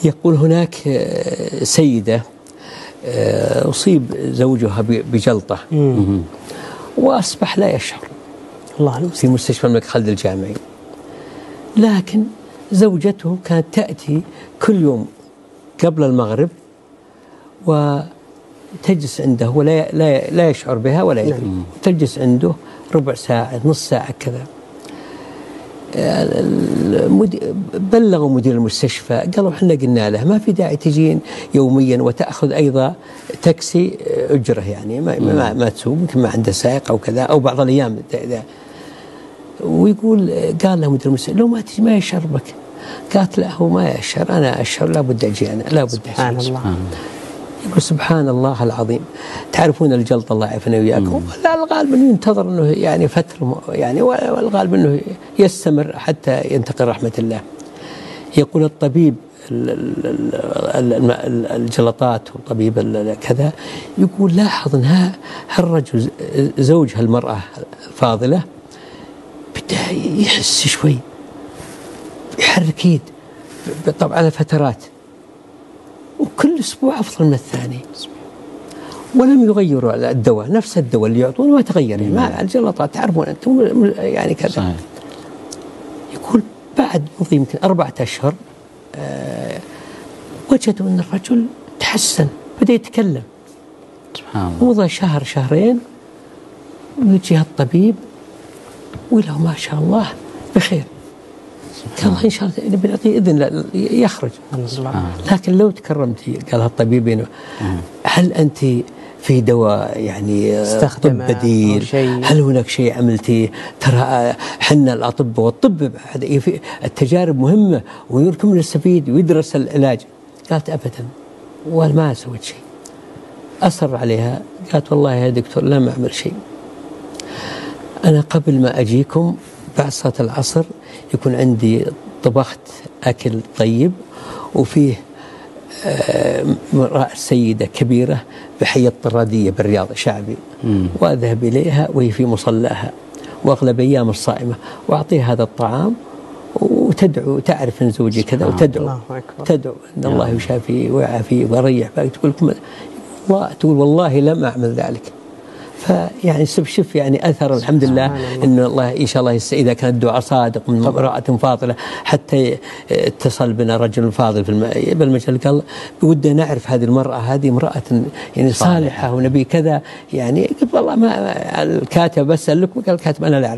يقول هناك سيدة أصيب زوجها بجلطة وأصبح لا يشعر الله في مستشفى الملك خالد الجامعي، لكن زوجته كانت تأتي كل يوم قبل المغرب وتجلس عنده ولا لا يشعر بها ولا يدري، تجلس عنده ربع ساعة نص ساعة كذا. بلغوا مدير المستشفى، قالوا احنا قلنا له ما في داعي تجين يوميا وتأخذ أيضا تاكسي أجره، يعني ما تسوق، يمكن ما عنده سائق أو كذا أو بعض الأيام. ويقول قال له مدير المستشفى لو ما تجي ما يشعر بك. قالت لا هو ما يشعر، أنا أشعر، لابد أجي أنا، لابد أجي. سبحان الله. يقول سبحان الله العظيم. تعرفون الجلطة الله يعافينا وياكم، الغالب أنه ينتظر أنه يعني فترة يعني، والغالب أنه يستمر حتى ينتقل رحمة الله. يقول الطبيب الجلطات والطبيب كذا يقول لاحظ أن هالرجل زوج هالمرأة الفاضلة بدأ يحس شوي، يحرك يد طبعا على فترات، وكل أسبوع أفضل من الثاني، ولم يغيروا الدواء، نفس الدواء اللي يعطونه ما تغير. يعني ما الجلطات تعرفون أنتم يعني كذا صحيح. يقول بعد مضي يمكن 4 أشهر وجدوا أن الرجل تحسن، بدأ يتكلم. سبحان الله. مضى شهر شهرين ويجي الطبيب ويقول له ما شاء الله بخير. قال الله إن شاء الله بنعطيه إذن يخرج. لكن لو تكرمتي، قال الطبيب هل أنت في دواء يعني طب بديل؟ هل هناك شيء عملتي؟ ترى حنا الأطباء والطب التجارب مهمة ويمكن نستفيد ويدرس العلاج. قالت أبدا وما سويت شيء. أصر عليها، قالت والله يا دكتور لم أعمل شيء، أنا قبل ما أجيكم بعد صلاة العصر يكون عندي طبخت أكل طيب، وفيه سيدة كبيرة بحي الطرادية بالرياض شعبي، وأذهب إليها وهي في مصلاها وأغلب أيام الصائمة، وأعطيها هذا الطعام وتدعو، تعرف أن زوجي كذا، وتدعو أن الله يشافي ويعافي ويريح بالك. تقول والله لم أعمل ذلك. فيعني شوف يعني أثر الحمد لله إن الله إن شاء الله إذا كان الدعاء صادق من امرأة فاضلة. حتى اتصل بنا رجل فاضل بالمجال قال بودنا نعرف هذه المرأة، هذه امرأة يعني صالحة ونبي كذا، يعني والله ما الكاتب بسألك، وقال الكاتب أنا لا أعرف.